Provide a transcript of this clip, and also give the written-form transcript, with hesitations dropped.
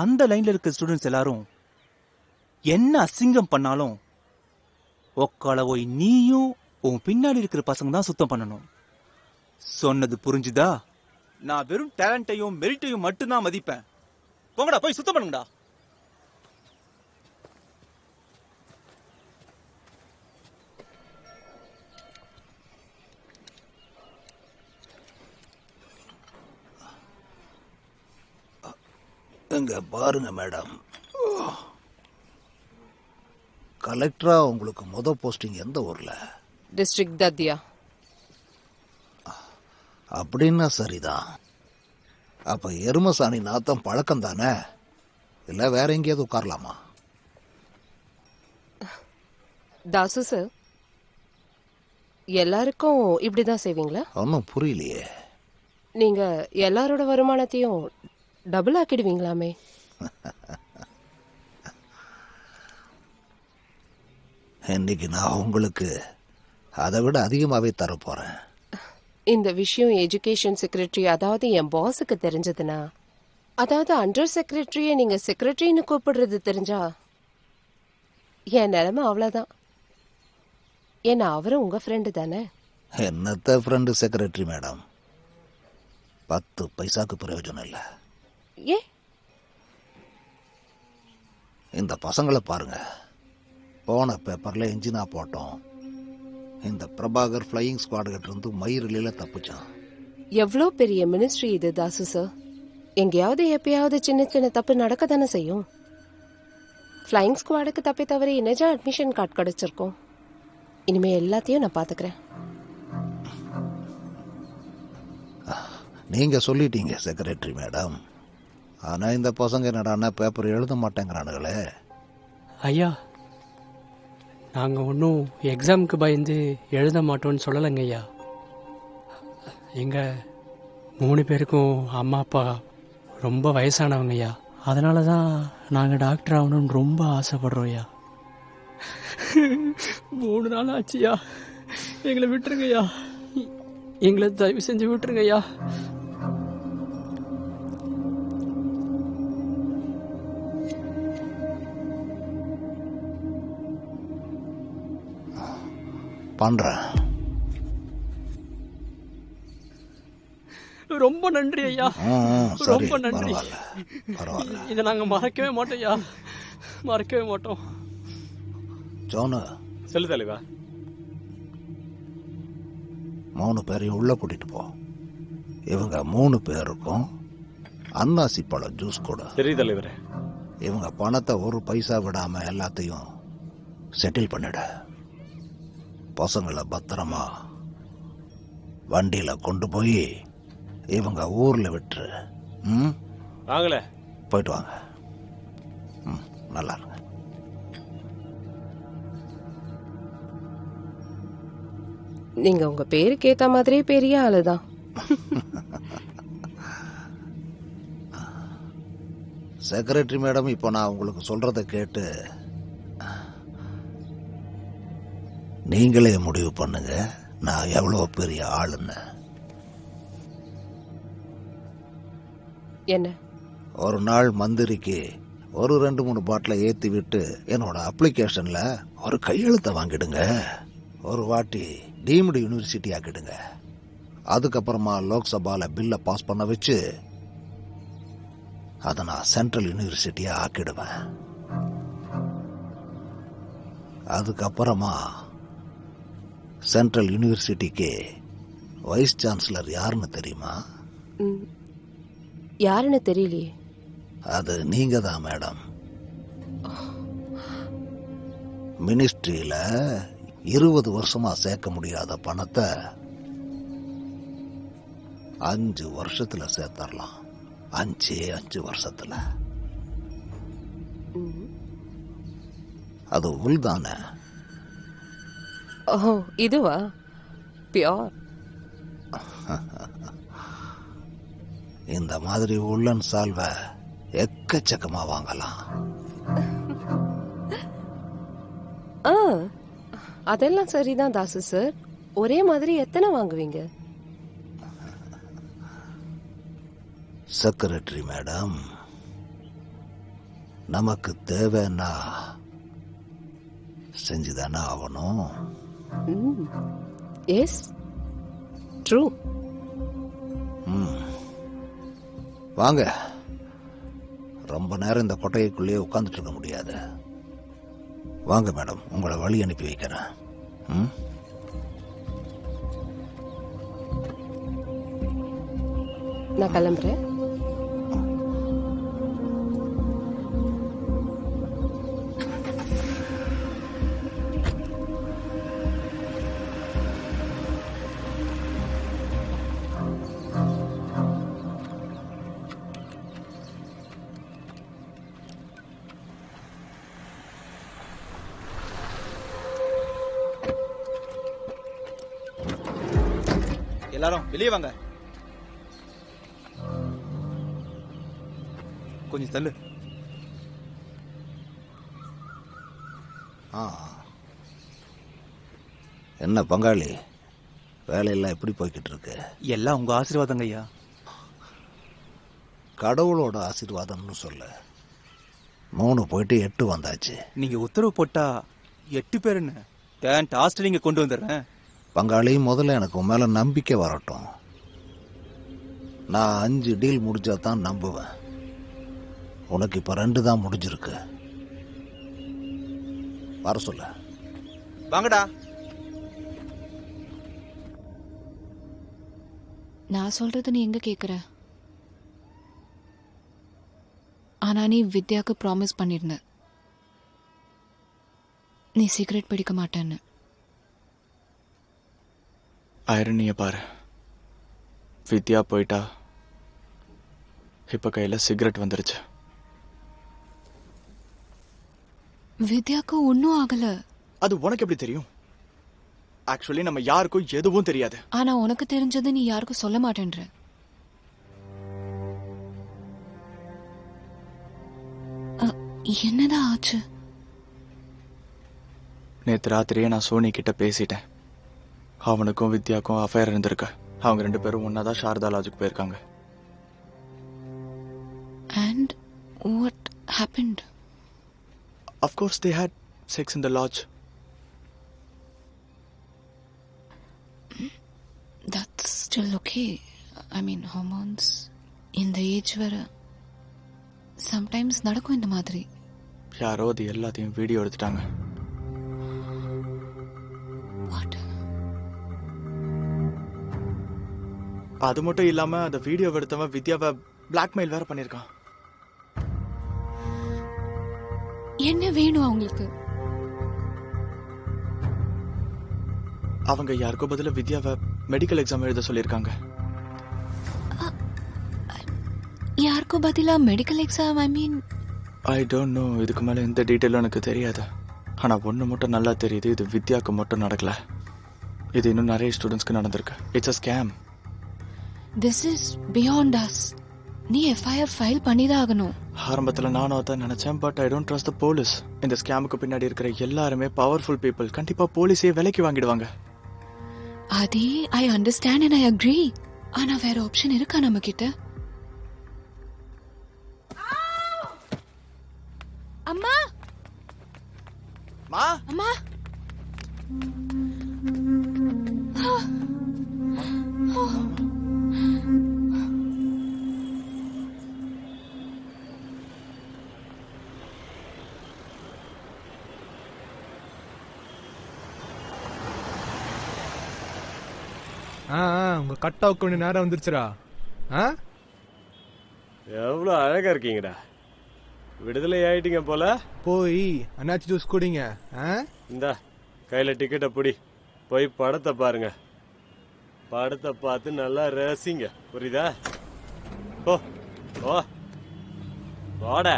அந்த லைன்ல இருக்க ஸ்டூடெண்ட்ஸ் எல்லாரும் என்ன அசிங்கம் பண்ணாலும் ஒக்கால போய் நீயும் உன் பின்னாடி இருக்கிற பசங்க தான் சுத்தம் பண்ணணும். சொன்னது புரிஞ்சுதா? நான் வெறும் டேலண்ட்டையும் மெரிட்டையும் மட்டும்தான் மதிப்பேன். போங்கடா, போய் சுத்தம் பண்ணுங்கடா. இங்க பாருங்க மேடம், கலெக்டரா உங்களுக்கு போஸ்டிங் எந்த ஊர்ல? டிஸ்ட்ரிக்ட் தத்தியா. அப்படின்னா சரிதான். அப்ப எருமசாணி நாத்தம் பழக்கம் தானே, இல்ல வேற எங்கேயாவது உட்காரலாமா? தாசு சார், எல்லாருக்கும் இப்படிதான் செய்வீங்களா? ஒன்னும் புரியலையே. நீங்க எல்லாரோட வருமானத்தையும் டபுள் ஆக்கிடுவீங்களாமே. இன்னைக்கு நான் உங்களுக்கு அதை விட அதிகமாவே தர போறேன். இந்த விஷயம் எஜுகேஷன் செக்ரட்டரி, அதாவது என் பாஸுக்கு தெரிஞ்சதுன்னா, அதாவது அண்டர் செக்ரட்டரியை நீங்க செக்ரட்டரின்னு கூப்பிடுறது தெரிஞ்சா என் நிலைமை அவ்வளவுதான். ஏன்னா அவரும் உங்க ஃப்ரெண்டு தானே. என்னத்த ஃப்ரெண்டு செக்ரட்டரி மேடம், 10 பைசாக்கு பிரயோஜனம் இல்லை. ஏ, இந்த பசங்களை பாருங்க, போன பேப்பர்ல இன்ஜினா போட்டோம். இந்த பிரபாகர் ஃப்ளையிங் ஸ்குவாட் கிட்ட இருந்து மயிரில தப்பிச்சான். எவ்வளோ பெரிய மினிஸ்ட்ரி இது தாசு சார். எங்கேயாவது எப்பயாவது சின்ன சின்ன தப்பு நடக்க தானே செய்யும். ஃப்ளையிங் ஸ்குவாடுக்கு தப்பி தவறி நிஜா அட்மிஷன் கார்டு கிடைச்சிருக்கோம். இனிமே எல்லாத்தையும் நான் பாத்துக்கிறேன். நீங்க சொல்லிட்டீங்க செக்ரட்டரி மேடம். ஆனா இந்த பசங்க என்னடான்னா பேப்பர் எழுத மாட்டேங்கிறானுங்களே. ஐயா, நாங்கள் ஒன்றும் எக்ஸாமுக்கு பயந்து எழுத மாட்டோம்னு சொல்லலைங்க ஐயா. எங்கள் 3 பேருக்கும் அம்மா அப்பா ரொம்ப வயசானவங்க ஐயா. அதனால தான் நாங்கள் டாக்டர் ஆகணும்னு ரொம்ப ஆசைப்படுறோம் ஐயா. 3 நாள் ஆச்சுயா, எங்களை விட்டுருங்க ஐயா. எங்களை தயவு செஞ்சு விட்டுருங்க ஐயா. பண்றேன். ரொம்ப நன்றி ஐயா, ரொம்ப நன்றி. பரவாயில்ல, இதை நாங்கள் மறக்கவே மாட்டோம் ஐயா, மறக்கவே மாட்டோம். ஜோனு, சொல்லு தலைவா. 3 பேரையும் உள்ள கூட்டிட்டு போ. இவங்க 3 பேருக்கும் அன்னாசி பழம் ஜூஸ் கொடு. சரி தலைவரே. இவங்க பணத்தை ஒரு பைசா விடாம எல்லாத்தையும் செட்டில் பண்ணிட. பசங்களை பத்திரமா வண்டியில கொண்டு போய் இவங்க ஊர்ல விட்டுரு. வாங்கல, போயிட்டு வாங்க. நல்லா இருங்க. நீங்க உங்க பேருக்கு ஏத்த மாதிரி பெரிய ஆளுதான். செக்ரட்டரி மேடம், இப்போ நான் உங்களுக்கு சொல்றதை கேட்டு நீங்களே முடிவு பண்ணுங்க நான் எவ்வளவு பெரிய ஆளுன்னு. என்ன? ஒரு நாள் மந்திரிக்கு ஒரு 2-3 பாட்டிலை ஏற்றி விட்டு என்னோட அப்ளிகேஷன்ல ஒரு கையெழுத்தை வாங்கிடுங்க. ஒரு வாட்டி டீம்டு யூனிவர்சிட்டி ஆக்கிடுங்க. அதுக்கப்புறமா லோக்சபால பில்லை பாஸ் பண்ண வச்சு அதை நான் சென்ட்ரல் யூனிவர்சிட்டியா ஆக்கிடுவேன். அதுக்கப்புறமா சென்ட்ரல் யூனிவர்சிட்டிக்கு வைஸ் சான்சலர் யாருன்னு தெரியுமா? யாருன்னு தெரியலையே. அது நீங்க தான் மேடம். மினிஸ்ட்ரியில 20 வருஷமா சேர்க்க முடியாத பணத்தை 5 வருஷத்துல சேர்த்தரலாம். 5 வருஷத்துல. அது உள் தானே. ஓ, இதுவா? பியோர். இந்த மாதிரி உள்ளன் சால்வ எக்கச்சக்கமா வாங்கலாம். அதெல்லாம் சரிதான் தாசு சார். ஒரே மாதிரி எத்தனை வாங்குவீங்க? செக்ரட்டரி மேடம், நமக்கு தேவைன்னா செஞ்சுதானே ஆகணும். Yes, true. வாங்க, ரொம்ப நேரம் இந்த கொட்டைக்குள்ளேயே உட்கார்ந்துட்டு இருக்க முடியாது. வாங்க மேடம், உங்களை வழி அனுப்பி வைக்கிறேன். நான் கிளம்புறேன். எல்லாரும் வெளியே வாங்க. கொஞ்சம் தள்ளு. என்ன பங்காளி, வேலையெல்லாம் எப்படி போய்கிட்டு இருக்கு? எல்லாம் உங்க ஆசீர்வாதங்க ஐயா. கடவுளோட ஆசீர்வாதம்னு சொல்ல. 3 போயிட்டு 8 வந்தாச்சு. நீங்க உத்தரவு போட்டா 8 பேர் என்ன டேன் ஹாஸ்டல் இங்க கொண்டு வந்துடுறேன். பங்காளி, முதல்ல எனக்கு உன் மேல நம்பிக்கை வரட்டும். நான் 5 டீல் முடிஞ்சா தான் நம்புவேன். உனக்கு இப்ப 2 தான் முடிஞ்சிருக்கு. வர சொல்ல. வாங்கடா. நான் சொல்றது நீ எங்க கேக்குற? ஆனா நீ வித்யாக்கு ப்ராமிஸ் பண்ணிருந்த நீ சிகரெட் பிடிக்க மாட்டேன்னு. ஐரனிய பாரு, வித்யா போயிட்டா, இப்ப கையில சிகரெட் வந்துருச்சு. வித்யாக்கு ஒன்னும் ஆகல. அது உனக்கு எப்படி தெரியும்? ஆக்சுவலி நம்ம யாருக்கும் எதுவும் தெரியாது. ஆனா உனக்கு தெரிஞ்சது நீ யாருக்கும் சொல்ல மாட்டேன்ற. என்னதான் ஆச்சு? நேத்து ராத்திரியே நான் சோனி கிட்ட பேசிட்டேன். அவனுக்கும் வித்யாக்கும் அஃபேர் இருந்திருக்கு. அவங்க 2 பேரும் ஒன்னாதான் சாரதா லாஜுக்கு போயிருக்காங்க. And what happened? Of course they had sex in the lodge. That's still okay. I mean, hormones in the age where sometimes நடக்கும் இந்த மாதிரி. யாரோ அது எல்லாத்தையும் வீடியோ எடுத்துட்டாங்க. What? அது மட்டும் இல்லாம அந்த வீடியோ எடுத்தவன் வித்யாவை பிளாக்மெயில் வேற பண்ணிருக்கான். என்ன வேணும் அவங்களுக்கு? அவங்க யாருக்கோ பதிலா வித்யாவை மெடிக்கல் எக்ஸாம் எழுத சொல்லிருக்காங்க. யாருக்கோ பதிலா medical exam? I mean, I don't know. இதுக்கு மேல எந்த டீட்டெயிலும் எனக்கு தெரியாது. ஆனா ஒண்ணு மட்டும் நல்லா தெரியுது, இது வித்யாக்கு மட்டும் நடக்கல. இது இன்னும் நிறைய ஸ்டூடெண்ட்ஸ்க்கு நடந்திருக்கு. It's a scam. this is beyond us. நீ எஃப்ஐஆர் ஃபைல் பண்ணிதான் ஆகணும். ஆரம்பத்துல நானும் அதான் நினைச்சேன். But I don't trust the police. இந்த ஸ்கேமுக்கு பின்னாடி இருக்கிற எல்லாருமே பவர்ஃபுல் பீப்புள். கண்டிப்பா போலீஸே விலைக்கு வாங்கிடுவாங்க. அதே I understand and I agree. ஆனா வேற ஆப்ஷன் இருக்கா நம்ம கிட்ட? அம்மா, மா, அம்மா. உங்க கட் அவுட் கொஞ்சம் நேரம் வந்துருச்சுடா. எவ்வளோ அழகா இருக்கீங்கடா. விடுதலை ஆயிட்டீங்க போல. போய் அண்ணாச்சி ஜூஸ் குடிங்க. இந்தா கையில டிக்கெட்டை பிடி, போய் படத்தை பாருங்க. படத்தை பார்த்து நல்லா ரசிங்க, புரியுதா? ஓ ஓ வாடா.